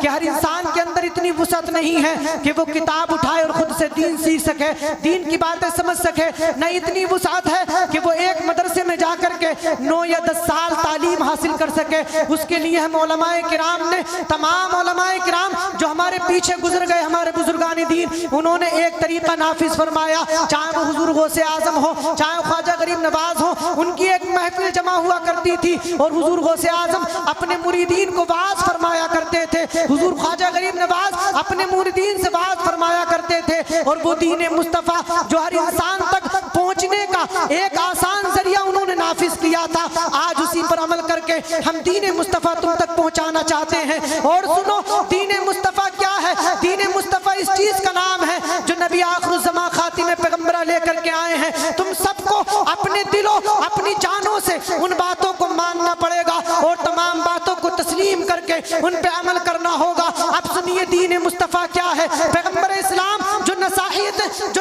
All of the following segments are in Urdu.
کہ ہر انسان کے اندر اتنی وسعت نہیں ہے کہ وہ کتاب اٹھائے اور خود سے دین سیکھ سکے، دین کی باتیں سمجھ سکے، نہ اتنی وسعت ہے کہ وہ ایک مدرسے میں جا کر کے 9 یا 10 سال تعلیم حاصل کر سکے۔ اس کے لیے ہم علماء کرام نے، تمام علماء کرام جو ہمارے پیچھے گزر گئے، ہمارے بزرگان دین، انہوں نے ایک طریقہ نافذ فرمایا، چاہے وہ حضور غوث اعظم ہو، چاہے وہ خواجہ غریب نواز ہو، ان کی ایک محفل جمع ہوا کرتی تھی اور حضور غوث اعظم اپنے مریدین کو واعظ فرمایا کرتے تھے، حضور خواجہ غریب نواز اپنے مریدین سے واعظ فرمایا کرتے تھے، اور وہ دین مصطفیٰ جو ہر انسان تک پہنچنے کا ایک آسان ذریعہ انہوں نے نافذ کیا تھا، آج اسی پر عمل کر کے ہم دین مصطفیٰ تم تک پہنچانا چاہتے ہیں۔ اور سنو، دین مصطفیٰ کیا ہے؟ دین مصطفیٰ اس چیز کا نام ہے جو نبی آخر الزمان خاتم پیغمبرہ لے کر کے آئے ہیں۔ تم سب کو اپنے دلوں، اپنی جانوں سے ان باتوں کو ماننا پڑے گا اور تمام باتوں کو تسلیم کر کے ان پہ عمل کرنا ہوگا۔ اب سنیے دین مصطفیٰ کیا ہے۔ پیغمبر اسلام جو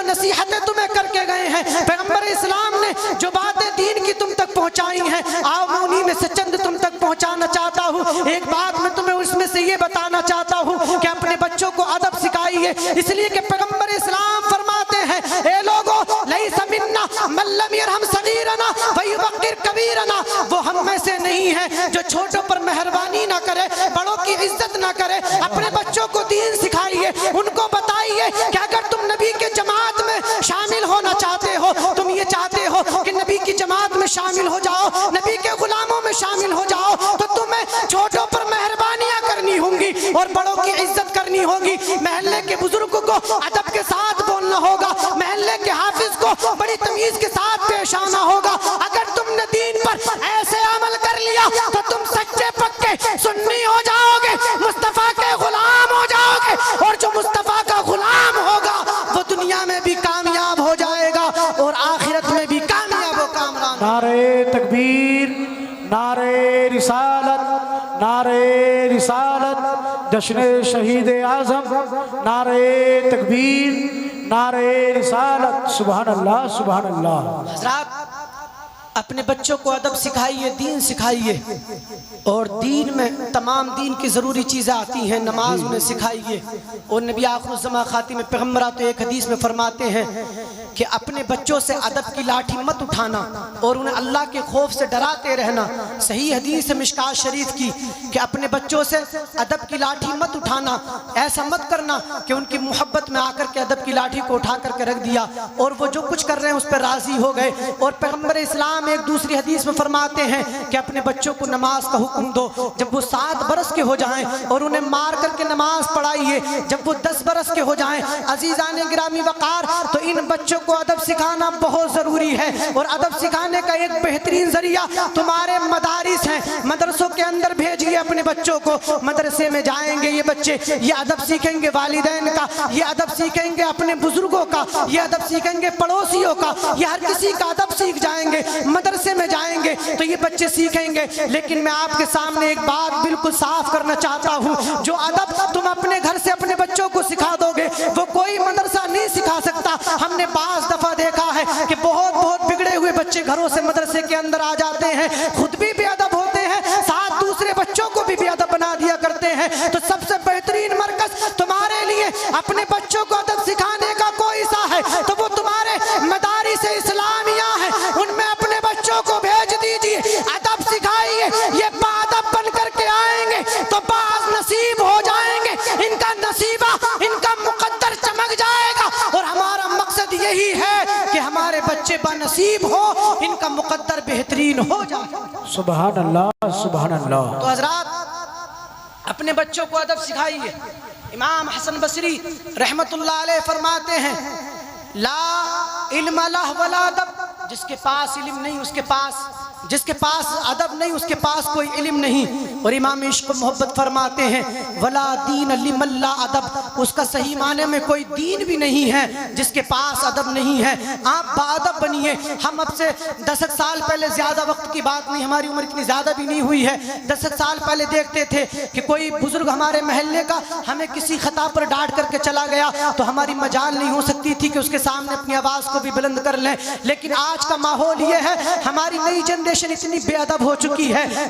نصیحتیں تمہیں کر کے گئے ہیں، پیغمبر اسلام نے جو باتیں دین کی تم تک پہنچائی ہیں، آؤ میں انہی میں سے چند تم تک پہنچانا چاہتا ہوں۔ ایک بات میں تمہیں اس میں سے یہ بتانا چاہتا ہوں کہ اپنے بچوں کو ادب سکھائیے، اس لیے کہ پیغمبر اسلام فرماتے ہیں، اے لوگو لیس منا من لم یرحم صغیرنا ویوقر کبیرنا، وہ ہم میں سے نہیں ہے جو چھوٹوں پر مہربانی نہ کرے، بڑوں کی عزت نہ کرے۔ اپنے بچوں کو دین سکھائیے، ان کو بتائیے کہ اگر تم نبی کے جماعت میں شامل ہونا چاہتے ہو، تم یہ چاہتے ہو کہ نبی کی جماعت میں شامل ہو جاؤ، نبی کے غلاموں میں شامل ہو جاؤ، تو تمہیں چھوٹوں پر مہربانیاں کرنی ہوں گی اور بڑوں کی عزت کرنی ہوگی۔ محلے کے بزرگ کو ادب کے ساتھ بولنا ہوگا، محلے کے حافظ کو بڑی تمیز کے ساتھ پیش آنا ہوگا۔ اگر تم نے دین پر ایسے عمل کر لیا تو تم سچے پکے سنی ہو جاؤ گے، مصطفیٰ کے غلام ہو جاؤ گے، اور جو مصطفیٰ کا غلام ہوگا وہ دنیا میں بھی کامیاب ہو جائے گا اور آخرت میں بھی کامیاب و کامران۔ نعرہ تکبیر، نعرہ رسالت، نعرہ رسالت، جشن شہید اعظم، نعرہ تکبیر، نعرہ رسالت، سبحان اللہ سبحان اللہ۔ حضرات، اپنے بچوں کو ادب سکھائیے، دین سکھائیے، اور دین میں تمام دین کی ضروری چیزیں آتی ہیں، نماز انہیں سکھائیے۔ اور نبی آخر الزمان خاتم پیغمبرہ تو ایک حدیث میں فرماتے ہیں کہ اپنے بچوں سے ادب کی لاٹھی مت اٹھانا اور انہیں اللہ کے خوف سے ڈراتے رہنا۔ صحیح حدیث ہے مشکات شریف کی کہ اپنے بچوں سے ادب کی لاٹھی مت اٹھانا، ایسا مت کرنا کہ ان کی محبت میں آ کر کے ادب کی لاٹھی کو اٹھا کر کے رکھ دیا اور وہ جو کچھ کر رہے ہیں اس پر راضی ہو گئے۔ اور پیغمبر اسلام ایک دوسری حدیث میں فرماتے ہیں کہ اپنے بچوں کو نماز کا حکم دو، جب وہ 7 برس کے ہو جائیں اور انہیں مار کر کے نماز پڑھائیے، جب وہ 10 برس کے ہو جائیں۔ عزیزان گرامی وقار، تو ان بچوں کو ادب سکھانا بہت ضروری ہے، اور ادب سکھانے کا ایک بہترین ذریعہ تمہارے مدارس ہیں۔ مدرسوں کے اندر بھیجیے اپنے بچوں کو، مدرسے میں جائیں گے یہ بچے، یہ ادب سیکھیں گے والدین کا، یہ ادب سیکھیں گے اپنے بزرگوں کا، یہ ادب سیکھیں گے پڑوسیوں کا، یہ ہر کسی کا ادب سیکھ جائیں گے۔ مدرسے میں جائیں گے تو یہ بچے سیکھیں گے۔ لیکن میں آپ کے سامنے ایک بات بالکل صاف کرنا چاہتا ہوں، جو ادب تم اپنے گھر سے اپنے بچوں کو سکھا دو گے وہ کوئی مدرسہ نہیں سکھا سکتا۔ ہم نے بعض دفعہ دیکھا ہے کہ بہت بگڑے ہوئے بچے گھروں سے مدرسے کے اندر آ جاتے ہیں، خود بھی بے ادب ہوتے ہیں، ساتھ دوسرے بچوں کو بھی بے ادب بنا دیا کرتے ہیں۔ تو سب سے بہترین مرکز تمہارے لیے اپنے بچوں کو ادب سکھانے کا کوئی سا ہے تو وہ تمہارے مدارس اسلامیہ ہیں، ان میں اپنے بچوں کو بھیج دیجیے، ادب سکھائیے۔ یہ باادب بن کر کے آئیں گے تو باز نصیب ہو جائیں گے، ان کا نصیبہ، ان کا مقدر چمک جائے گا، اور ہمارا مقصد یہی ہے کہ ہمارے بچے بنصیب ہو، ان کا مقدر بہترین ہو جائے۔ سبحان اللہ سبحان اللہ۔ تو حضرات، اپنے بچوں کو ادب سکھائیے۔ امام حسن بصری رحمت اللہ علیہ فرماتے ہیں، لا علم لہ ولا ادب، جس کے پاس علم نہیں جس کے پاس ادب نہیں اس کے پاس کوئی علم نہیں۔ اور امام عشق و محبت فرماتے ہیں، ولا دین لمن لا ادب، اس کا صحیح معنی میں کوئی دین بھی نہیں ہے جس کے پاس ادب نہیں ہے۔ آپ باادب بنیے۔ ہم اب سے 10 سال پہلے، زیادہ وقت کی بات نہیں، ہماری عمر اتنی زیادہ بھی نہیں ہوئی ہے، 10 سال پہلے دیکھتے تھے کہ کوئی بزرگ ہمارے محلے کا ہمیں کسی خطا پر ڈانٹ کر کے چلا گیا تو ہماری مجال نہیں ہو سکتی تھی کہ اس کے سامنے اپنی آواز کو بھی بلند کر لیں۔ لیکن آج کا ماحول یہ ہے، ہماری نئی جنریشن اتنی بے ادب ہو چکی ہے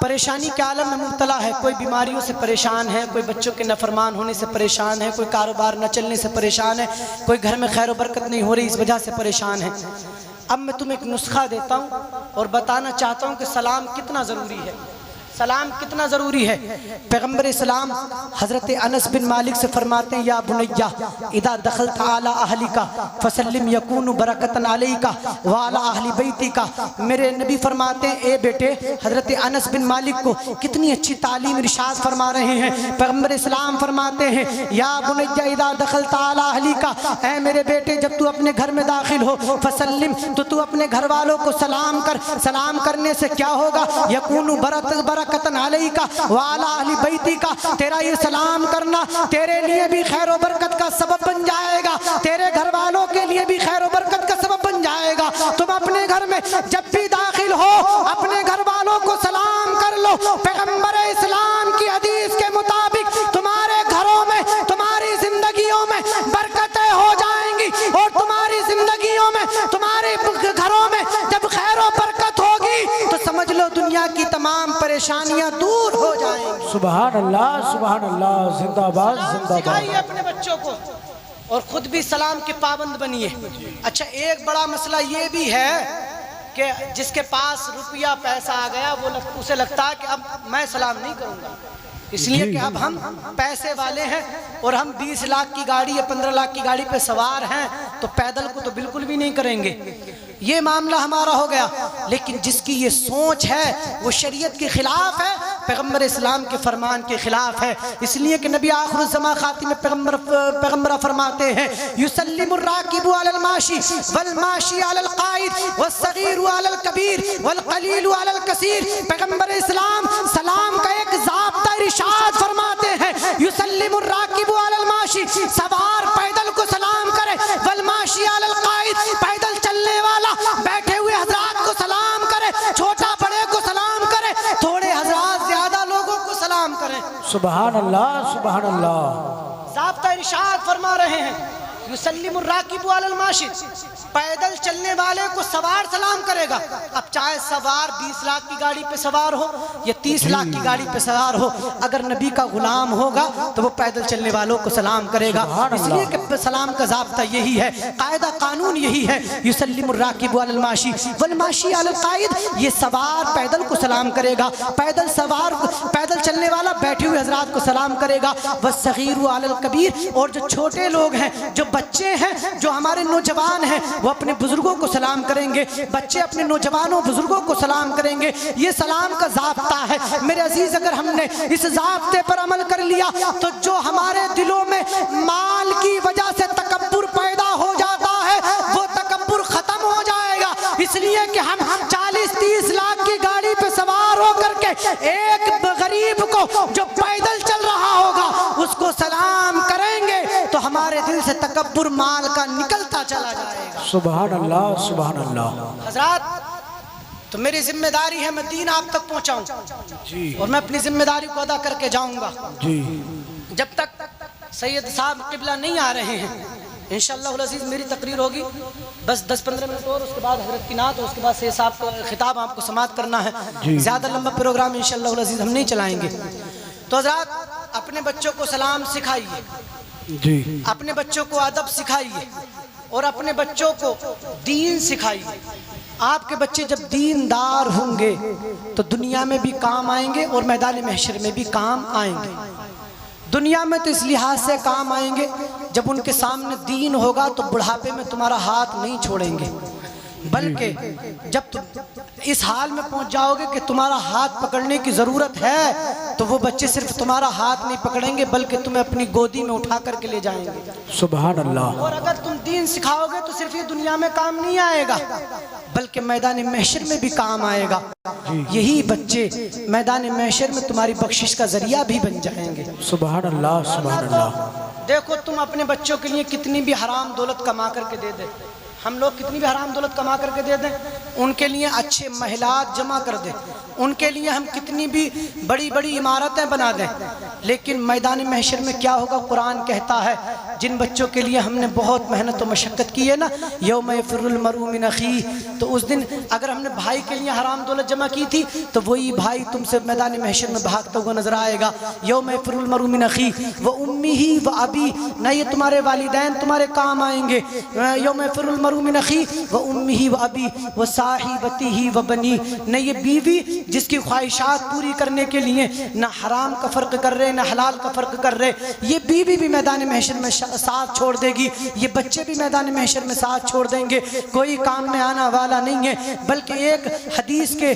پریشانی کے عالم میں مبتلا ہے، کوئی بیماریوں سے پریشان ہے، کوئی بچوں کے نافرمان ہونے سے پریشان ہے، کوئی کاروبار نہ چلنے سے پریشان ہے، کوئی گھر میں خیر و برکت نہیں ہو رہی اس وجہ سے پریشان ہے۔ اب میں تمہیں ایک نسخہ دیتا ہوں اور بتانا چاہتا ہوں کہ سلام کتنا ضروری ہے، سلام کتنا ضروری ہے۔ پیغمبر اسلام حضرت انس بن مالک سے فرماتے ہیں یا بنیہ اذا دخلت علی اہلک فسلم یکون برکۃ علیک وعلی اہل بیتک۔ میرے نبی فرماتے ہیں اے بیٹے، حضرت انس بن مالک کو کتنی اچھی تعلیم ارشاد فرما رہے ہیں۔ پیغمبر اسلام فرماتے ہیں یا بنیہ اذا دخلت علی اہلک، اے میرے بیٹے جب تو اپنے گھر میں داخل ہو فسلم، تو اپنے گھر والوں کو سلام کر۔ سلام کرنے سے کیا ہوگا؟ یکون برکۃ علیک وعلی اہل بیتک، تیرا یہ سلام کرنا تیرے لیے بھی خیر و برکت کا سبب بن جائے گا، تیرے گھر والوں کے لیے بھی خیر و برکت کا سبب بن جائے گا۔ تم اپنے گھر میں جب بھی داخل ہو اپنے گھر والوں کو سلام کر لو۔ پیغمبر اسلام کی حدیث کے مطابق تمہارے گھروں میں، تمہاری زندگیوں میں برکتیں ہو جائیں گی، اور تمہاری زندگیوں میں، تمہارے گھروں میں جب خیر و برکت ہوگی تو سمجھ لو دنیا کی تمام پریشانیاں دور ہو جائیں گی۔ سبحان اللہ، زندہ باد زندہ باد۔ سکھائیے اپنے بچوں کو اور خود بھی سلام کے پابند بنیے۔ اچھا ایک بڑا مسئلہ یہ بھی ہے کہ جس کے پاس روپیہ پیسہ آ گیا وہ اسے لگتا ہے کہ اب میں سلام نہیں کروں گا، اس لیے کہ اب ہم پیسے والے ہیں اور ہم 20 لاکھ کی گاڑی یا 15 لاکھ کی گاڑی پہ سوار ہیں تو پیدل کو تو بالکل بھی نہیں کریں گے۔ یہ معاملہ ہمارا ہو گیا، لیکن جس کی یہ سوچ ہے وہ شریعت کے خلاف ہے، پیغمبر اسلام کے فرمان کے خلاف ہے۔ اس لیے کہ نبی آخر الزمان خاتم پیغمبر فرماتے ہیں یسلم الراکب علی الماشی والماشی علی القائد والصغیر علی الکبیر والقلیل علی الکثیر۔ پیغمبر اسلام سلام کا ایک ضابطہ ارشاد فرماتے ہیں یسلم الراکب علی الماشی، سوار پیدل کو سلام کرے، والماشی علی القائد، پیدل چلنے والا بیٹھے ہوئے حضرات کو سلام کرے، چھوٹا بڑے کو سلام کرے، تھوڑے حضرات زیادہ لوگوں کو سلام کریں۔ سبحان اللہ۔ ضابطہ ارشاد فرما رہے ہیں یسلم الراکب علی الماشی، پیدل چلنے والے کو سوار سلام کرے گا۔ اب چاہے سوار 20 لاکھ کی گاڑی پہ سوار ہو یا 30 لاکھ کی گاڑی پہ سوار ہو، اگر نبی کا غلام ہوگا تو وہ پیدل چلنے والوں کو سلام کرے گا۔ اس لیے کہ سلام کا ضابطہ یہی ہے، قاعدہ قانون یہی ہے یسلم الراکب علی الماشی والماشی علی القائد، یہ سوار پیدل کو سلام کرے گا، پیدل چلنے والا بیٹھے ہوئے حضرات کو سلام کرے گا، والصغیر علی الکبیر، اور جو چھوٹے لوگ ہیں، جو بچے ہیں، جو ہمارے نوجوان ہیں، وہ اپنے بزرگوں کو سلام کریں گے، بچے اپنے نوجوانوں بزرگوں کو سلام کریں گے۔ یہ سلام کا ضابطہ ہے میرے عزیز۔ اگر ہم نے اس ضابطے پر عمل کر لیا تو جو ہمارے دلوں میں مال کی وجہ سے تکبر پیدا ہو جاتا ہے وہ تکبر ختم ہو جائے گا۔ اس لیے کہ ہم 40-30 لاکھ کی گاڑی پہ سوار ہو کر کے ایک غریب کو جو پیدل چل رہا ہوگا اس کو سلام کریں گے تو ہمارے دل سے تکبر مال کا نکلتا چلا جائے گا۔ سبحان اللہ۔ حضرات تو میری ذمہ داری ہے میں دین آپ تک پہنچاؤں اور میں اپنی ذمہ داری کو ادا کر کے جاؤں گا۔ جب تک سید صاحب قبلہ نہیں آ رہے ہیں انشاءاللہ العزیز میری تقریر ہوگی بس 10-15 منٹ اور، اس کے بعد حضرت کی نعت اور اس کے بعد سید صاحب کا خطاب آپ کو سماعت کرنا ہے۔ زیادہ لمبا پروگرام انشاءاللہ العزیز ہم نہیں چلائیں گے۔ تو حضرات اپنے بچوں کو سلام سکھائیے، اپنے بچوں کو ادب سکھائیے اور اپنے بچوں کو دین سکھائیے۔ آپ کے بچے جب دیندار ہوں گے تو دنیا میں بھی کام آئیں گے اور میدان محشر میں بھی کام آئیں گے۔ دنیا میں تو اس لحاظ سے کام آئیں گے جب ان کے سامنے دین ہوگا تو بڑھاپے میں تمہارا ہاتھ نہیں چھوڑیں گے، بلکہ جب تم اس حال میں پہنچ جاؤ گے کہ تمہارا ہاتھ پکڑنے کی ضرورت ہے تو وہ بچے صرف تمہارا ہاتھ نہیں پکڑیں گے بلکہ تمہیں اپنی گودی میں اٹھا کر کے لے جائیں گے۔ سبحان اللہ۔ اور اگر تم دین سکھاؤ گے تو صرف یہ دنیا میں کام نہیں آئے گا بلکہ میدان محشر میں بھی کام آئے گا۔ یہی بچے میدان محشر میں تمہاری بخشش کا ذریعہ بھی بن جائیں گے۔ سبحان اللہ۔ دیکھو تم اپنے بچوں کے لیے کتنی بھی حرام دولت کما کر کے دے دیں، ہم لوگ کتنی بھی حرام دولت کما کر کے دے دیں، ان کے لیے اچھے محلات جمع کر دیں، ان کے لیے ہم کتنی بھی بڑی بڑی عمارتیں بنا دیں، لیکن میدان محشر میں کیا ہوگا؟ قرآن کہتا ہے جن بچوں کے لیے ہم نے بہت محنت و مشقت کی ہے نا، یوم یفر المرء من اخیہ، تو اس دن اگر ہم نے بھائی کے لیے حرام دولت جمع کی تھی تو وہی بھائی تم سے میدان محشر میں بھاگتا ہوا نظر آئے گا۔ یوم یفر المرء من اخیہ وامہ وابی، نہ یہ تمہارے والدین تمہارے کام آئیں گے، یوم یفر المرء من اخیہ وامہ وابی وصاحبتہ وبنی، نہ یہ بیوی جس کی خواہشات پوری کرنے کے لیے نہ حرام کا فرق کر رہے نہ حلال کا فرق کر رہے، یہ بیوی بھی میدان محشر میں ساتھ چھوڑ دے گی، یہ بچے بھی میدان محشر میں ساتھ چھوڑ دیں گے، کوئی کام میں آنا والا نہیں ہے۔ بلکہ ایک حدیث کے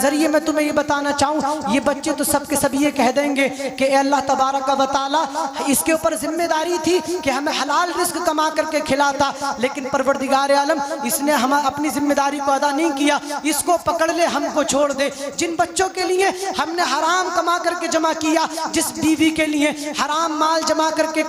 ذریعے میں تمہیں یہ بتانا چاہوں، یہ بچے تو سب کے سب یہ کہہ دیں گے کہ اے اللہ تبارک و تعالی، اس کے اوپر ذمہ داری تھی کہ ہمیں حلال رزق کما کر کے کھلاتا، لیکن پروردگار عالم اس نے ہم اپنی ذمہ داری کو ادا نہیں کیا، اس کو پکڑ لے، ہم کو چھوڑ دے۔ جن بچوں کے لیے ہم نے حرام کما کر کے جمع کیا، جس بیوی کے لیے حرام مال جمع کر کے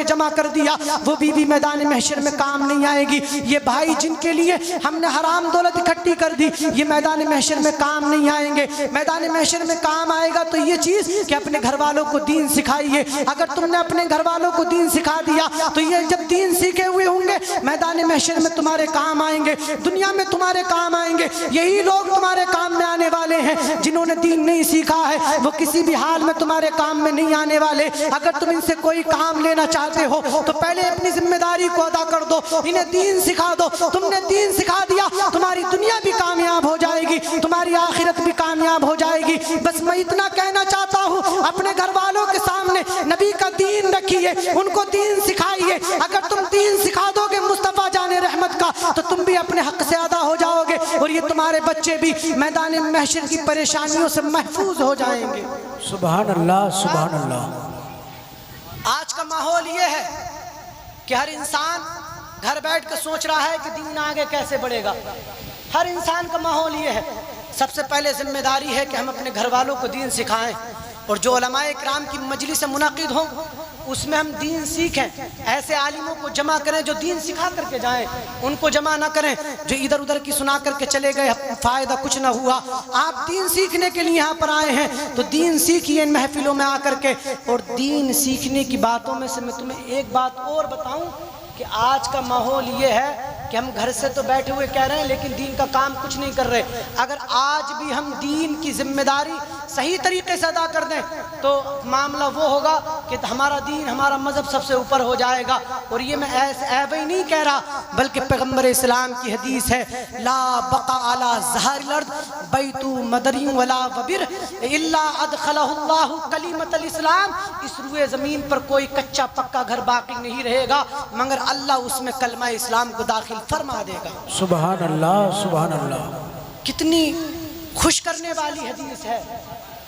جمع کر دیا، وہ بیوی میدان محشر میں کام نہیں آئے گی۔ یہ بھائی جن کے لیے ہم نے حرام دولت اکٹھی کر دی، یہ میدان محشر میں کام نہیں آئیں گے۔ میدان محشر میں کام آئے گا تو یہ چیز کہ اپنے گھر والوں کو دین سکھائیے۔ اگر تم نے اپنے گھر والوں کو دین سکھا دیا تو یہ جب دین سیکھے ہوئے ہوں گے میدان محشر میں تمہارے کام آئیں گے، دنیا میں تمہارے کام آئیں گے۔ یہی لوگ تمہارے کام میں آنے والے ہیں جنہوں نے دین نہیں سیکھا ہے، وہ کسی بھی حال میں تمہارے کام میں نہیں آنے والے۔ اگر تم ان سے کوئی کام لینا چاہتے ہو تو پہلے اپنی ذمہ داری کو ادا کر دو، انہیں دین سکھا دو۔ تم نے دین سکھا دیا، تمہاری دنیا بھی کامیاب ہو جائے گی، تمہاری آخرت بھی کامیاب ہو جائے گی۔ بس میں اتنا کہنا چاہتا ہوں، اپنے گھر والوں کے سامنے نبی کا دین رکھیے، ان کو دین سکھائیے۔ اگر تم دین سکھا دو گے مصطفیٰ جان رحمت کا تو تم بھی اپنے حق سے ادا ہو جاؤ گے، اور یہ تمہارے بچے بھی میدان محشر کی پریشانیوں سے محفوظ ہو جائیں گے۔ سبحان اللہ، سبحان اللہ۔ آج کا ماحول یہ ہے کہ ہر انسان گھر بیٹھ کے سوچ رہا ہے کہ دین آگے کیسے بڑھے گا۔ ہر انسان کا ماحول یہ ہے۔ سب سے پہلے ذمہ داری ہے کہ ہم اپنے گھر والوں کو دین سکھائیں، اور جو علماء کرام کی مجلس منعقد ہوں اس میں ہم دین سیکھیں، ایسے عالموں کو جمع کریں جو دین سکھا کر کے جائیں، ان کو جمع نہ کریں جو ادھر ادھر کی سنا کر کے چلے گئے، فائدہ کچھ نہ ہوا۔ آپ دین سیکھنے کے لیے یہاں پر آئے ہیں تو دین سیکھیے ان محفلوں میں آ کر کے۔ اور دین سیکھنے کی باتوں میں سے میں تمہیں ایک بات اور بتاؤں کہ آج کا ماحول یہ ہے کہ ہم گھر سے تو بیٹھے ہوئے کہہ رہے ہیں لیکن دین کا کام کچھ نہیں کر رہے۔ اگر آج بھی ہم دین کی ذمہ داری صحیح طریقے سے ادا کر دیں تو معاملہ وہ ہوگا کہ ہمارا دین، ہمارا مذہب سب سے اوپر ہو جائے گا۔ اور یہ میں ایسے عیب ہی نہیں کہہ رہا، بلکہ پیغمبر اسلام کی حدیث ہے، لا بقا علی ظہر الارض بیت مدری ولا وبر الا ادخلہ اللہ کلمۃ الاسلام، اس روئے زمین پر کوئی کچا پکا گھر باقی نہیں رہے گا مگر اللہ اس میں کلمہ اسلام کو داخل فرما دے گا۔ سبحان اللہ، سبحان اللہ۔ کتنی خوش کرنے والی حدیث ہے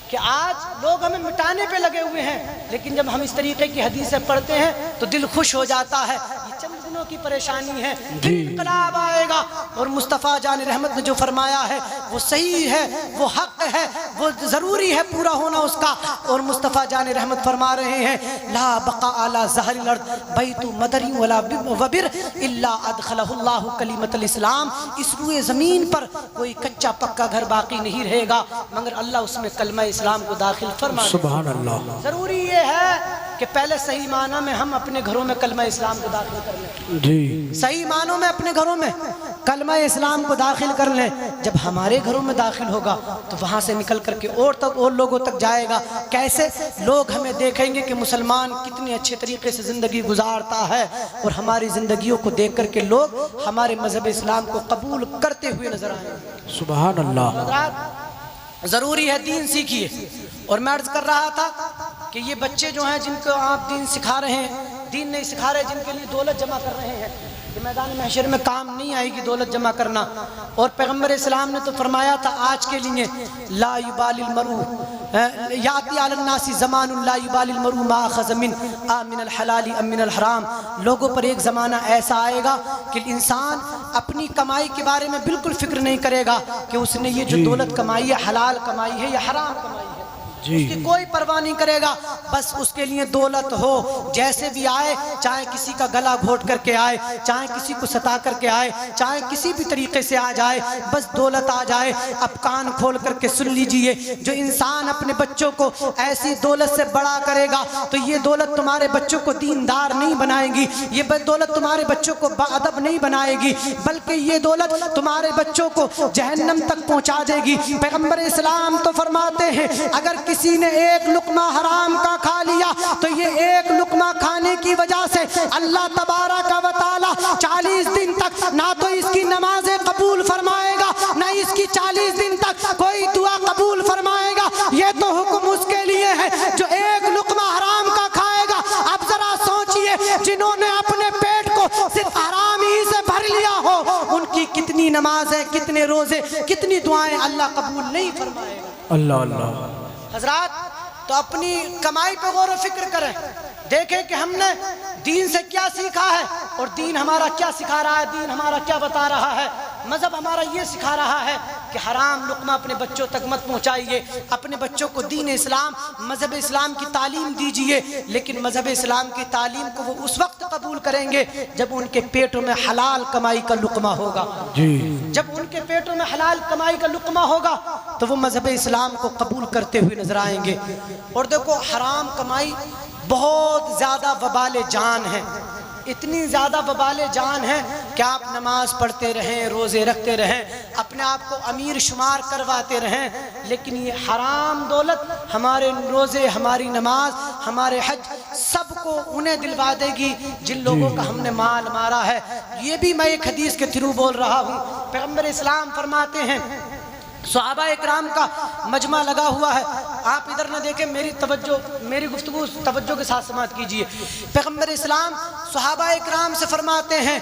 کہ آج لوگ ہمیں مٹانے پہ لگے ہوئے ہیں، لیکن جب ہم اس طریقے کی حدیثیں پڑھتے ہیں تو دل خوش ہو جاتا ہے۔ یہ چند دنوں کی پریشانی ہے، انقلاب آئے گا، اور مصطفیٰ جان رحمت نے جو فرمایا ہے وہ صحیح ہے، وہ حق ہے، وہ ضروری ہے پورا ہونا اس کا۔ اور مصطفیٰ جان رحمت فرما رہے ہیں، لا بقا علی ظہر الارض بیت مدری ولا وبر الا ادخلہ اللہ کلمۃ الاسلام، اس روئے زمین پر کوئی کچا پکا گھر باقی نہیں رہے گا مگر اللہ اس میں کلمہ اسلام کو داخل فرما دے گا۔ سبحان اللہ۔ ضروری یہ ہے کہ پہلے صحیح معنی میں ہم اپنے گھروں میں کلمہ اسلام کو داخل کر لیں، جی، صحیح معنوں میں اپنے گھروں میں کلمہ اسلام کو داخل کر لیں۔ جب ہمارے گھروں میں داخل ہوگا تو وہاں سے نکل کر کے اور لوگوں تک جائے گا۔ کیسے؟ لوگ ہمیں دیکھیں گے کہ مسلمان کتنے اچھے طریقے سے زندگی گزارتا ہے، اور ہماری زندگیوں کو دیکھ کر کے لوگ ہمارے مذہب اسلام کو قبول کرتے ہوئے نظر آئیں گے۔ سبحان اللہ۔ حضرات، ضروری ہے دین سیکھیے۔ اور میں عرض کر رہا تھا کہ یہ بچے جو ہیں جن کو آپ دین سکھا رہے ہیں، دین نہیں سکھا رہے، جن کے لیے دولت جمع کر رہے ہیں، کہ میدان محشر میں کام نہیں آئے گی دولت جمع کرنا۔ اور پیغمبر اسلام نے تو فرمایا تھا آج کے لیے، لا یبالی المرء یاتی علی الناس زمان لا یبالی المرء ما اخذ من الحلال ام من الحرام، لوگوں پر ایک زمانہ ایسا آئے گا کہ انسان اپنی کمائی کے بارے میں بالکل فکر نہیں کرے گا کہ اس نے یہ جو دولت کمائی ہے حلال کمائی ہے یا حرام کمائی ہے۔ جی۔ اس کی کوئی پرواہ نہیں کرے گا، بس اس کے لیے دولت ہو، جیسے بھی آئے، چاہے کسی کا گلا گھونٹ کر کے آئے، چاہے کسی کو ستا کر کے آئے، چاہے کسی بھی طریقے سے آ جائے، بس دولت آ جائے۔ اب کان کھول کر کے سن لیجئے، جو انسان اپنے بچوں کو ایسی دولت سے بڑا کرے گا تو یہ دولت تمہارے بچوں کو دیندار نہیں بنائے گی، یہ دولت تمہارے بچوں کو باادب نہیں بنائے گی، بلکہ یہ دولت تمہارے بچوں کو جہنم تک پہنچا دے گی۔ پیغمبر اسلام تو فرماتے ہیں اگر کسی نے ایک لقمہ حرام کا کھا لیا تو یہ ایک لقمہ کھانے کی وجہ سے اللہ تبارک و تعالی 40 دن تک نہ تو اس کی نمازیں قبول فرمائے گا، نہ اس کی 40 دن تک کوئی دعا قبول فرمائے گا۔ یہ تو حکم اس کے لیے ہے جو ایک لقمہ حرام کا کھائے گا۔ اب ذرا سوچئے جنہوں نے اپنے پیٹ کو صرف حرام ہی سے بھر لیا ہو، ان کی کتنی نمازیں، کتنے روزے، کتنی دعائیں اللہ قبول نہیں فرمائے گا۔ اللہ اللہ۔ حضرات تو اپنی کمائی پہ غور و فکر کریں، دیکھیں کہ ہم نے دین سے کیا سیکھا ہے اور دین ہمارا کیا سکھا رہا ہے، دین ہمارا کیا بتا رہا ہے۔ مذہب ہمارا یہ سکھا رہا ہے کہ حرام لقمہ اپنے بچوں تک مت پہنچائیے، اپنے بچوں کو دین اسلام، مذہب اسلام کی تعلیم دیجئے، لیکن مذہب اسلام کی تعلیم کو وہ اس وقت قبول کریں گے جب ان کے پیٹوں میں حلال کمائی کا لقمہ ہوگا۔ جی۔ جب ان کے پیٹوں میں حلال کمائی کا لقمہ ہوگا تو وہ مذہب اسلام کو قبول کرتے ہوئے نظر آئیں گے۔ اور دیکھو حرام کمائی بہت زیادہ وبال جان ہے، اتنی زیادہ وبال جان ہے کہ آپ نماز پڑھتے رہیں، روزے رکھتے رہیں، اپنے آپ کو امیر شمار کرواتے رہیں، لیکن یہ حرام دولت ہمارے روزے، ہماری نماز، ہمارے حج سب کو انہیں دلوا دے گی جن لوگوں کا ہم نے مال مارا ہے۔ یہ بھی میں ایک حدیث کے تھرو بول رہا ہوں۔ پیغمبر اسلام فرماتے ہیں، صحابہ اکرام کا مجمع لگا ہوا ہے، آپ ادھر نہ دیکھیں، میری گفتگو توجہ کے ساتھ سماعت کیجئے۔ پیغمبر اسلام صحابہ اکرام سے فرماتے ہیں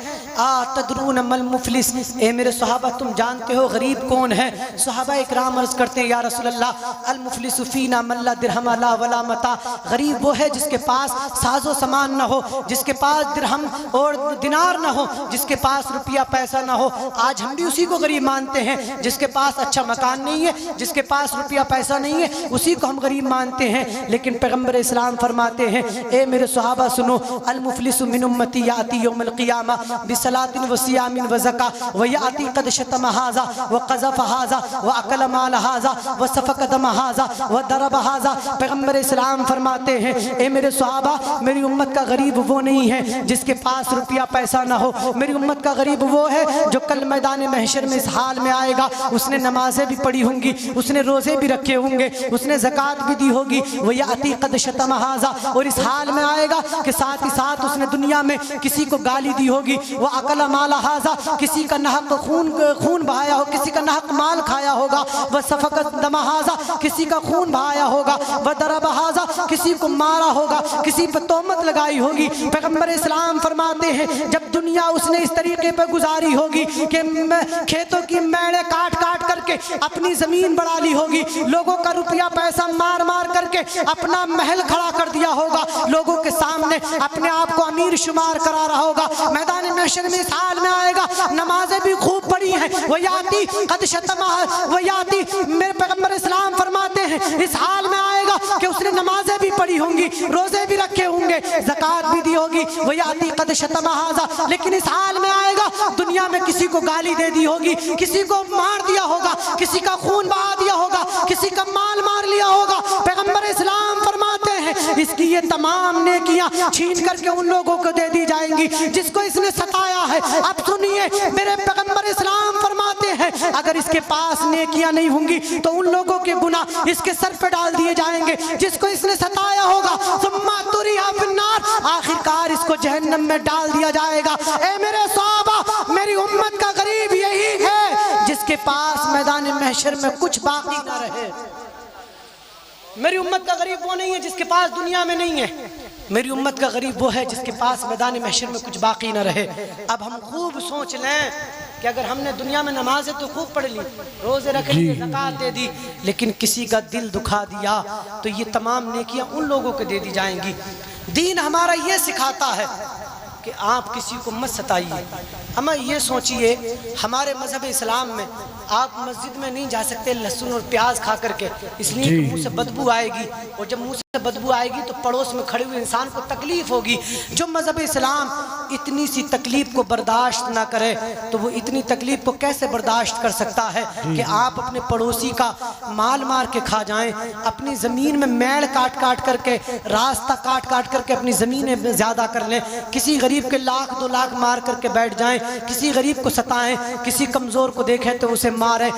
تدرون مل مفلس، اے میرے صحابہ تم جانتے ہو غریب کون ہے؟ صحابہ اکرام عرض کرتے ہیں یا رسول اللہ المفلس فینا من لا درہم لا ولا متاع، غریب وہ ہے جس کے پاس ساز و سامان نہ ہو، جس کے پاس درہم اور دینار نہ ہو، جس کے پاس روپیہ پیسہ نہ ہو۔ آج ہم بھی اسی کو غریب مانتے ہیں، جس کے پاس اچھا مکان نہیں ہے، جس کے پاس روپیہ پیسہ نہیں ہے، اسی کو ہم غریب مانتے ہیں۔ لیکن پیغمبر اسلام فرماتے ہیں اے میرے صحابہ سنو، المفلس من امتی یاتی یوم القیامہ بصلاۃ وصیام وزکاۃ ویاتی قد شتم ھذا وقذف ھذا واکل مال ھذا وسفک دم ھذا وضرب ھذا۔ پیغمبر اسلام فرماتے ہیں اے میرے صحابہ، میری امت کا غریب وہ نہیں ہے جس کے پاس روپیہ پیسہ نہ ہو، میری امت کا غریب وہ ہے جو کل میدان محشر میں اس حال میں آئے گا، اس نے نمازیں بھی پڑھی ہوں گی، اس نے روزے بھی رکھے ہوں گے، اس نے زکوٰۃ بھی دی ہوگی، وَيَأْتِي قَدْ شَتَمَ هَذَا، اور اس حال میں آئے گا کہ ساتھ ہی ساتھ اس نے دنیا میں کسی کو گالی دی ہوگی، وَأَكَلَ مَالَ هَذَا، کسی کا نحق خون بہایا ہو، کسی کا نحق مال کھایا ہوگا، وَسَفَكَ دَمَ هَذَا، کسی کا خون بہایا ہوگا، وَضَرَبَ هَذَا، کسی کو مارا ہوگا، کسی پر تہمت لگائی ہوگی۔ پیغمبر اسلام فرماتے ہیں جب دنیا اس نے اس طریقے پہ گزاری ہوگی کہ کھیتوں کی میڑیں کاٹ کاٹ کر کے اپنی زمین بڑھا لی ہوگی، لوگوں کا روپیہ پیسہ مار مار کر کے اپنا محل کھڑا کر دیا ہوگا، لوگوں کے سامنے اپنے آپ کو امیر شمار کرا رہا ہوگا، میدان محشر میں اس حال میں آئے گا، نمازیں بھی خوب پڑھی ہیں، وَيَأْتِي قَدْ شَتَمَ وَيَأْتِي، میرے پیغمبر اسلام فرماتے ہیں اس حال میں آئے گا کہ اس نے نمازیں بھی پڑھی ہوں گی، روزے بھی رکھے ہوں گے، زکوٰۃ بھی دی ہوگی، وَيَأْتِي قَدْ شَتَمَ هَذَا، لیکن اس حال میں آئے گا دنیا میں کسی کو گالی دے دی ہوگی، کسی کو مار دیا ہوگا، کسی کا خون بہا دیا ہوگا، کسی کا مال مار لیا ہوگا۔ پیغمبر اسلام فرماتے ہیں اس کی یہ تمام نیکیاں چھین کر کے ان لوگوں کو دے دی جائیں گی جس کو اس نے ستایا ہے۔ اب سنیے، میرے پیغمبر اسلام فرماتے ہیں اگر اس کے پاس نیکیاں نہیں ہوں گی تو ان لوگوں کے گناہ اس کے سر پہ ڈال دیے جائیں گے جس کو اس نے ستایا ہوگا، ثم تُرِیَ فِی النار، آخر کار اس کو جہنم میں ڈال دیا جائے گا۔ اے میرے صحابہ، میری امت کا غریب یہی ہے جس کے پاس میدان محشر میں کچھ باقی نہ رہے۔ میری امت کا غریب وہ نہیں ہے جس کے پاس دنیا میں نہیں ہے، میری امت کا غریب وہ ہے جس کے پاس میدان محشر میں کچھ باقی نہ رہے۔ اب ہم خوب سوچ لیں کہ اگر ہم نے دنیا میں نمازیں تو خوب پڑھ لی، روزے رکھ لیے، زکوٰۃ دے دی، لیکن کسی کا دل دکھا دیا تو یہ تمام نیکیاں ان لوگوں کو دے دی جائیں گی۔ دین ہمارا یہ سکھاتا ہے کہ آپ کسی کو مت ستائیے، اما یہ سوچئے ہمارے مذہب اسلام میں آپ مسجد میں نہیں جا سکتے لہسن اور پیاز کھا کر کے، اس لیے کہ منہ سے بدبو آئے گی، اور جب منہ سے بدبو آئے گی تو پڑوس میں کھڑے ہوئے انسان کو تکلیف ہوگی۔ جو مذہب اسلام اتنی سی تکلیف کو برداشت نہ کرے تو وہ اتنی تکلیف کو کیسے برداشت کر سکتا ہے کہ آپ اپنے پڑوسی کا مال مار کے کھا جائیں، اپنی زمین میں میڑ کاٹ کاٹ کر کے، راستہ کاٹ کاٹ کر کے اپنی زمینیں زیادہ کر لیں، کسی غریب کے 1,00,000 2,00,000 مار کر کے بیٹھ جائیں، کسی غریب کو ستائیں، کسی کمزور کو دیکھیں تو اسے ماریں۔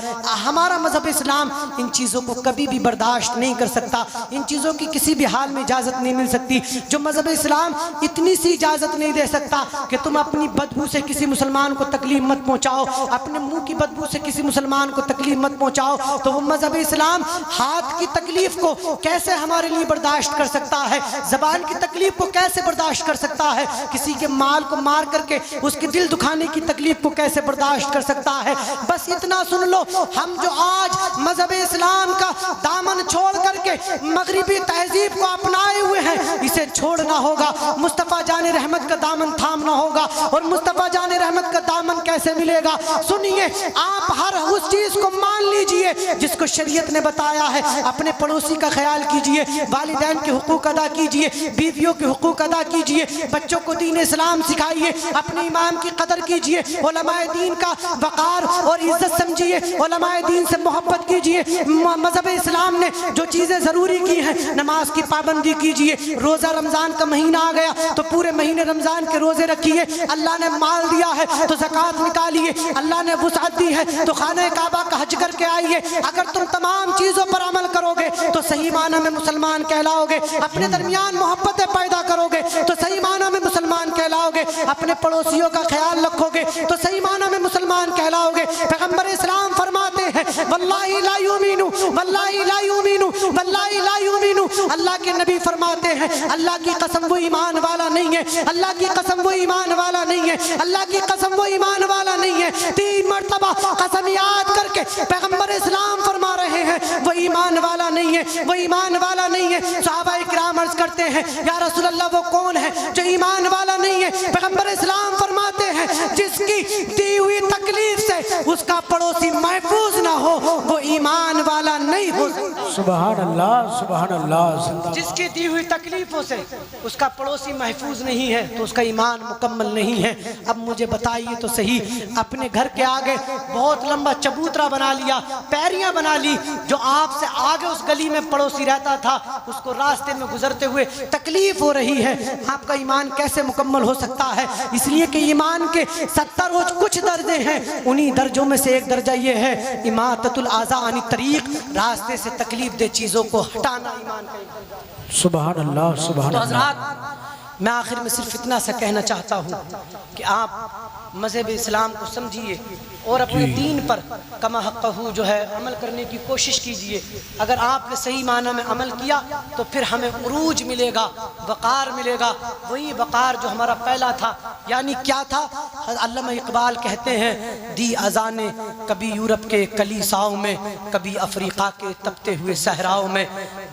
ہمارا مذہب اسلام ان چیزوں کو کبھی بھی برداشت نہیں کر سکتا، ان چیزوں کی کسی بھی حال میں اجازت نہیں مل سکتی۔ جو مذہب اسلام اتنی سی اجازت نہیں دے سکتا کہ تم اپنی بدبو سے کسی مسلمان کو تکلیف مت پہنچاؤ، اپنے منہ کی بدبو سے کسی مسلمان کو تکلیف مت پہنچاؤ، تو وہ مذہب اسلام ہاتھ کی تکلیف کو کیسے ہمارے لیے برداشت کر سکتا ہے، زبان کی تکلیف کو کیسے برداشت کر سکتا ہے، کسی کے مال کو مار کر کے اس کی دل دکھانے کی تکلیف کو کیسے برداشت کر سکتا ہے۔ بس اتنا سن لو، ہم جو آج مذہب اسلام کا دامن چھوڑ کر کے مغربی تہذیب کو اپنائے ہوئے ہیں، اسے چھوڑنا ہوگا، مصطفیٰ جان رحمت کا دامن تھامنا ہوگا۔ اور مصطفیٰ جان رحمت کا دامن کیسے ملے گا؟ سنیے، آپ ہر اس چیز کو مان لیجئے جس کو شریعت نے بتایا ہے، اپنے پڑوسی کا خیال کیجئے، والدین کے حقوق ادا کیجئے، بیویوں کے حقوق ادا کیجئے، بچوں کو دین اسلام سکھائیے، اپنے امام کی قدر کیجئے، علماء دین کا وقار اور عزت سمجھیے، علماء دین سے محبت کیجئے۔ مذہب اسلام نے جو چیزیں ضروری کی ہیں، نماز کی پابندی کیجئے، روزہ رمضان کا مہینہ آ گیا تو پورے مہینے رمضان کے روزے رکھیے، اللہ نے مال دیا ہے تو زکوٰۃ نکالیے، اللہ نے وسعت دی ہے تو خانہ کعبہ کا حج کر کے آئیے۔ اگر تم تمام چیزوں پر عمل کرو گے تو صحیح معنی میں مسلمان کہلاؤ گے، اپنے درمیان محبتیں پیدا کرو گے تو صحیح معنی میں مسلمان کہلاؤ گے، اپنے پڑوسیوں کا خیال رکھو گے تو صحیح معنی میں مسلمان کہلاؤ گے۔ پیغمبر اسلام فرماتے ہیں واللہ لا یؤمنو واللہ لا یؤمنو واللہ لا یؤمنو، اللہ کے نبی فرماتے ہیں اللہ کی قسم وہ ایمان والا نہیں ہے، اللہ کی قسم وہ ایمان والا نہیں ہے، اللہ کی قسم وہ ایمان والا نہیں ہے۔ 3 مرتبہ قسم یاد کر کے پیغمبر اسلام فرما رہے ہیں وہ ایمان والا نہیں ہے، وہ ایمان والا نہیں ہے۔ صحابہ اکرام عرض کرتے ہیں یا رسول اللہ وہ کون ہے جو ایمان والا نہیں ہے؟ پیغمبر اسلام فرماتے ہیں جس کی دی ہوئی تکلیف سے اس کا پڑوسی محفوظ نہ ہو وہ ایمان والا نہیں ہو سکتا۔ سبحان اللہ، سبحان اللہ۔ جس کی دی ہوئی تکلیفوں سے اس کا پڑوسی محفوظ نہیں ہے تو اس کا ایمان مکمل نہیں ہے۔ اب مجھے بتائیے تو صحیح، اپنے گھر کے آگے بہت لمبا چبوترا بنا لیا، پیریاں بنا لی، جو آپ سے آگے اس گلی میں پڑوسی رہتا تھا اس کو راستے میں گزرتے ہوئے تکلیف ہو رہی ہے، آپ کا ایمان کیسے مکمل ہو سکتا ہے؟ اس لیے کہ ایمان کے 70 روز کچھ درجے ہیں، انہی درجوں میں سے ایک درجہ یہ ہے اماطۃ الاذی عن الطریق، راستے سے تکلیف دہ چیزوں کو ہٹانا ایمان کا ایک درجہ ہے۔ سبحان اللہ، سبحان تو اللہ۔ حضرات، میں آخر میں صرف اتنا سا کہنا چاہتا ہوں کہ آپ مذہب اسلام کو سمجھیے اور اپنے دین پر کما حقہ جو ہے عمل کرنے کی کوشش کیجئے۔ اگر آپ نے صحیح معنی میں عمل کیا تو پھر ہمیں عروج ملے گا، وقار ملے گا، وہی وقار جو ہمارا پہلا تھا۔ یعنی کیا تھا؟ علامہ اقبال کہتے ہیں دی اذانیں کبھی یورپ کے کلیساؤں میں، کبھی افریقہ کے تپتے ہوئے صحراؤں میں،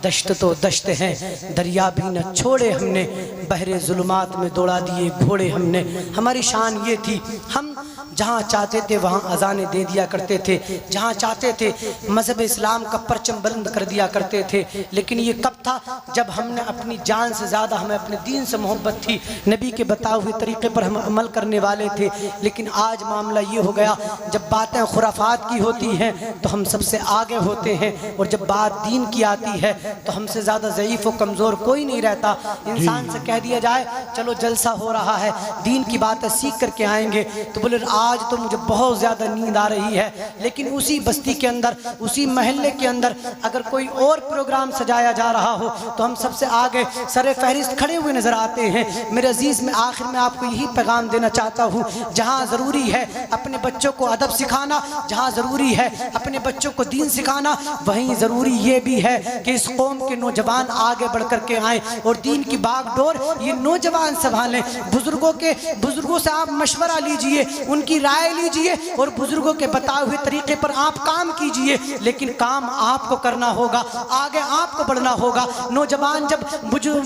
دشت تو دشت ہیں دریا بھی نہ چھوڑے ہم نے، بحر ظلمات میں دوڑا دیے گھوڑے ہم نے۔ ہماری شان یہ تھی، ہم جہاں چاہتے تھے وہاں اذانیں دے دیا کرتے تھے، جہاں چاہتے تھے مذہب اسلام کا پرچم بلند کر دیا کرتے تھے۔ لیکن یہ کب تھا؟ جب ہم نے اپنی جان سے زیادہ ہمیں اپنے دین سے محبت تھی، نبی کے بتائے ہوئے طریقے پر ہم عمل کرنے والے تھے۔ لیکن آج معاملہ یہ ہو گیا، جب باتیں خرافات کی ہوتی ہیں تو ہم سب سے آگے ہوتے ہیں، اور جب بات دین کی آتی ہے تو ہم سے زیادہ ضعیف و کمزور کوئی نہیں رہتا۔ انسان سے کہہ دیا جائے چلو جلسہ ہو رہا ہے، دین کی باتیں سیکھ کر کے آئیں گے، تو بولے آج تو مجھے بہت زیادہ نیند آ رہی ہے۔ لیکن اسی بستی کے اندر، اسی محلے کے اندر اگر کوئی اور پروگرام سجایا جا رہا ہو تو ہم سب سے آگے سر فہرست کھڑے ہوئے نظر آتے ہیں۔ میرے عزیز، میں آخر میں آپ کو یہی پیغام دینا چاہتا ہوں، جہاں ضروری ہے اپنے بچوں کو ادب سکھانا، جہاں ضروری ہے اپنے بچوں کو دین سکھانا، وہیں ضروری یہ بھی ہے کہ اس قوم کے نوجوان آگے بڑھ کر کے آئیں اور دین کی باغ ڈور یہ نوجوان سنبھالیں۔ بزرگوں سے آپ مشورہ لیجئے، ان کی کی رائے لیجئے اور بزرگوں کے بتائے ہوئے طریقے پر آپ کام کیجئے، لیکن کام آپ کو کرنا ہوگا، آگے آپ کو بڑھنا ہوگا۔ نوجوان جب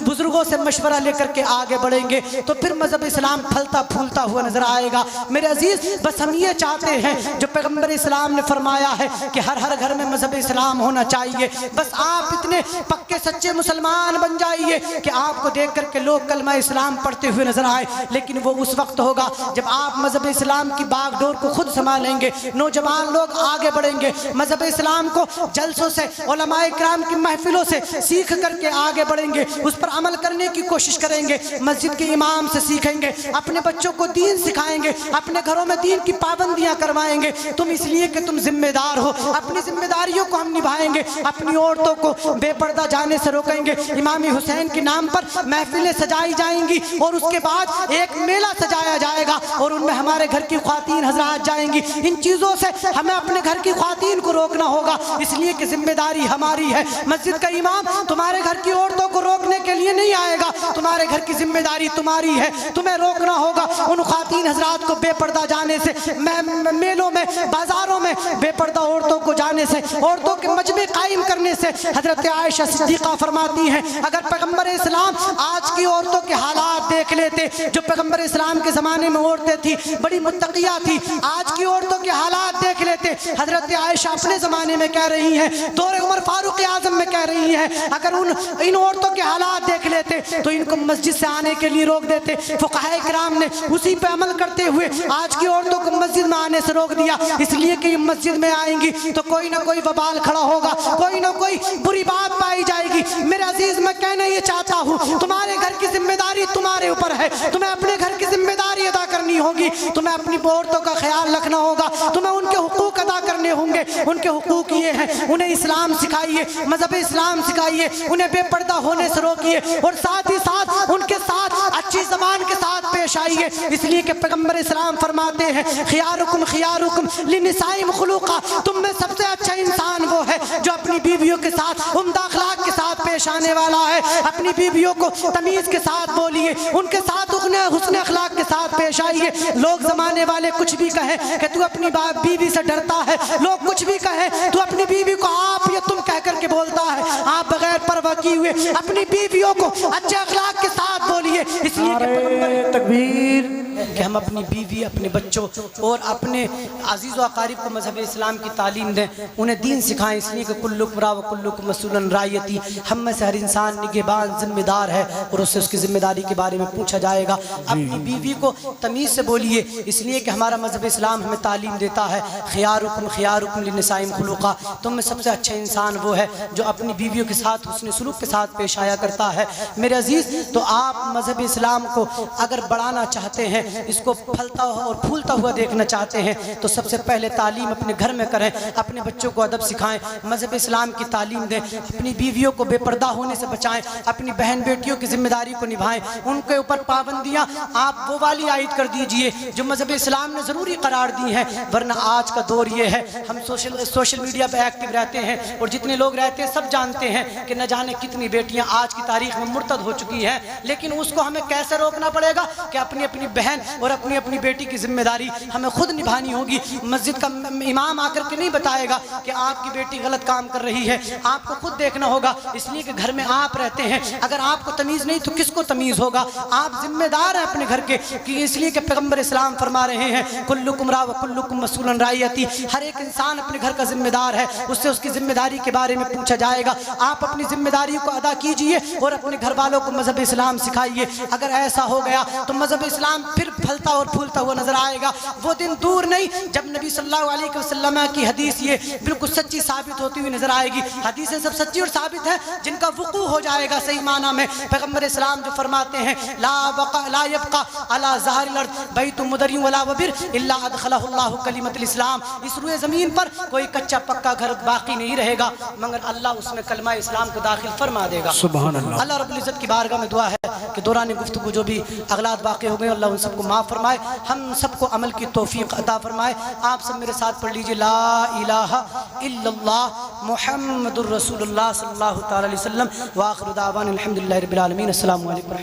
بزرگوں سے مشورہ لے کر کے آگے بڑھیں گے تو پھر مذہب اسلام پھلتا پھولتا ہوا نظر آئے گا۔ میرے عزیز، بس ہم یہ چاہتے ہیں جو پیغمبر اسلام نے فرمایا ہے کہ ہر گھر میں مذہب اسلام ہونا چاہیے، بس آپ اتنے پکے سچے مسلمان بن جائیے کہ آپ کو دیکھ کر کے لوگ کلمہ اسلام پڑھتے ہوئے نظر آئے، لیکن وہ اس وقت ہوگا جب آپ مذہب اسلام کی باغ ڈور کو خود سنبھالیں گے، نوجوان لوگ آگے بڑھیں گے، مذہب اسلام کو جلسوں سے، علماء کرام کی محفلوں سے سیکھ کر کے آگے بڑھیں گے، اس پر عمل کرنے کی کوشش کریں گے، مسجد کے امام سے سیکھیں گے، اپنے بچوں کو دین سکھائیں گے، اپنے گھروں میں دین کی پابندیاں کروائیں گے۔ تم اس لیے کہ تم ذمہ دار ہو، اپنی ذمہ داریوں کو ہم نبھائیں گے، اپنی عورتوں کو بے پردہ جانے سے روکیں گے، امام حسین کے نام پر محفلیں سجائی جائیں گی اور اس کے بعد ایک میلہ سجایا جائے گا اور ان میں ہمارے گھر کی خواتین حضرات جائیں گی۔ ان چیزوں سے ہمیں اپنے گھر کی خواتین کو روکنا ہوگا، اس لیے کہ ذمہ داری ہماری ہے۔ مسجد کا امام تمہارے گھر کی عورتوں کو روکنے کے لیے نہیں آئے گا، تمہارے گھر کی ذمہ داری تمہاری ہے، تمہیں روکنا ہوگا ان خواتین حضرات کو بے پردہ جانے سے، میلوں میں، بازاروں میں بے پردہ عورتوں کو جانے سے، عورتوں کے مجمع قائم کرنے سے۔ حضرت عائشہ صدیقہ فرماتی ہیں اگر پیغمبر اسلام آج کی عورتوں کے حالات دیکھ لیتے، جو پیغمبر اسلام کے زمانے میں عورتیں تھی بڑی متقیہ تھی، آج کی عورتوں کے حالات دیکھ لیتے۔ حضرت عائشہ اپنے زمانے میں کہہ رہی ہیں، دور عمر فاروق اعظم میں کہہ رہی ہیں، اگر ان عورتوں کے حالات دیکھ لیتے تو ان کو مسجد سے آنے کے لیے روک دیتے۔ فقہاء کرام نے اسی پہ عمل کرتے ہوئے آج کی عورتوں کو مسجد میں آنے سے روک دیا، اس لیے کہ یہ مسجد میں آئیں گی تو کوئی نہ کوئی وبال کھڑا ہوگا، کوئی نہ کوئی بری بات پائی جائے گی۔ میرے عزیز، میں کہنا یہ چاہتا ہوں تمہارے گھر کی ذمہ داری تمہارے اوپر ہے، تمہیں اپنے گھر کی ذمہ داری ادا کرنی ہوگی، تمہیں اپنی عورتوں کا خیال رکھنا ہوگا، تمہیں ان کے حقوق ادا کرنے ہوں گے۔ ان کے حقوق یہ ہیں، انہیں اسلام سکھائیے، مذہب اسلام سکھائیے، انہیں بے پردہ ہونے سے روکیے اور ساتھ ہی ساتھ ان کے ساتھ اچھی زبان کے ساتھ پیش آئیے، اس لیے کہ پیغمبر اسلام فرماتے ہیں خیارکم خیارکم لنسائم خلوقا، تم میں سب سے اچھا انسان وہ ہے جو اپنی بیویوں کے ساتھ عمدہ اخلاق کے ساتھ پیش آنے والا ہے۔ اپنی بیویوں کو تمیز کے ساتھ بولیے، ان کے ساتھ حسن اخلاق کے ساتھ پیش آئیے۔ لوگ زمانے والے کچھ بھی کہیں کہ تو اپنی بیوی سے ڈرتا ہے، لوگ کچھ بھی کہیں تو اپنی بیوی کو آپ یا تم کہہ کر کے بولتا ہے، آپ بغیر پرواہ کیے ہوئے اپنی بیویوں کو اچھے اخلاق کے ساتھ بولیے، اس لیے کہ تکبیر کہ ہم اپنی بیوی، اپنے بچوں اور اپنے عزیز و اقارب کو مذہب اسلام کی تعلیم دیں، انہیں دین سکھائیں، اس لیے کہ کلکم راع و کلکم مسئول عن رعیتہ، ہم میں سے ہر انسان نگہبان ذمہ دار ہے اور اس سے اس کی ذمہ داری کے بارے میں پوچھا جائے گا۔ اپنی بیوی کو تمیز سے بولیے، اس لیے کہ ہمارا مذہب اسلام ہمیں تعلیم دیتا ہے خیارکم خیارکم للنسائم خلوقا، تم میں سب سے اچھا انسان وہ ہے جو اپنی بیویوں کے ساتھ حسن سلوک کے ساتھ پیش آیا کرتا ہے۔ میرے عزیز، تو آپ مذہب اسلام کو اگر بڑھانا چاہتے ہیں، اس کو پھلتا اور پھولتا ہوا دیکھنا چاہتے ہیں تو سب سے پہلے تعلیم اپنے گھر میں کریں، اپنے بچوں کو ادب سکھائیں، مذہب اسلام کی تعلیم دیں، اپنی بیویوں کو بے پردہ ہونے سے بچائیں، اپنی بہن بیٹیوں کی ذمہ داری کو نبھائیں، ان کے اوپر پابندیاں آپ وہ والی عائد کر دیجئے جو مذہب اسلام نے ضروری قرار دی ہیں، ورنہ آج کا دور یہ ہے ہم سوشل میڈیا پہ ایکٹیو رہتے ہیں اور جتنے لوگ رہتے ہیں سب جانتے ہیں کہ نہ جانے کتنی بیٹیاں آج کی تاریخ میں مرتد ہو چکی ہیں، لیکن اس کو ہمیں کیسے روکنا پڑے گا کہ اپنی بہن اور اپنی بیٹی کی ذمہ داری ہمیں خود نبھانی ہوگی۔ مسجد کا امام آ کر کے نہیں بتائے گا کہ آپ کی بیٹی غلط کام کر رہی ہے، آپ کو خود دیکھنا ہوگا، اس لیے کہ گھر میں آپ رہتے ہیں، اگر آپ کو تمیز نہیں تو کس کو تمیز ہوگا؟ آپ ذمہ دار ہیں اپنے گھر کے، اس لیے کہ پیغمبر اسلام فرما رہے ہیں کلکم راع و کلکم مسئول عن رعیتہ، ہر ایک انسان اپنے گھر کا ذمہ دار ہے، اس سے اس کی ذمہ داری کے بارے میں پوچھا جائے گا۔ آپ اپنی ذمہ داری کو ادا کیجئے اور اپنے گھر والوں کو مذہب اسلام سکھائیے۔ اگر ایسا ہو گیا تو مذہب اسلام پھر پھلتا اور پھولتا ہوا نظر آئے گا۔ وہ دن دور نہیں جب نبی صلی اللہ علیہ وسلم کی حدیث یہ بالکل سچی ثابت ہوتی ہوئی نظر آئے گی۔ حدیثیں سب سچی اور ثابت ہیں جن کا وقوع ہو جائے گا صحیح معنی میں۔ پیغمبر اسلام جو فرماتے ہیں لا یبقى على ظہر الارض بیت مدر ولا وبر الا ادخلہ اللہ کلمۃ الاسلام، اس روئے زمین پر کوئی کچا پکا گھر باقی نہیں رہے گا مگر اللہ اس میں کلمہ اسلام کو داخل فرما دے گا۔ سبحان اللہ۔ اللہ رب العزت کی بارگاہ میں دعا ہے کہ دوران گفتگو جو بھی اغلاط واقع ہو گئے اللہ ان سب کو معاف فرمائے، ہم سب کو عمل کی توفیق عطا فرمائے۔ آپ سب میرے ساتھ پڑھ لیجئے لا الہ الا اللہ محمد الرسول اللہ صلی اللہ تعالی علیہ وسلم، وآخر دعوانا الحمدللہ رب العالمین۔ السلام علیکم۔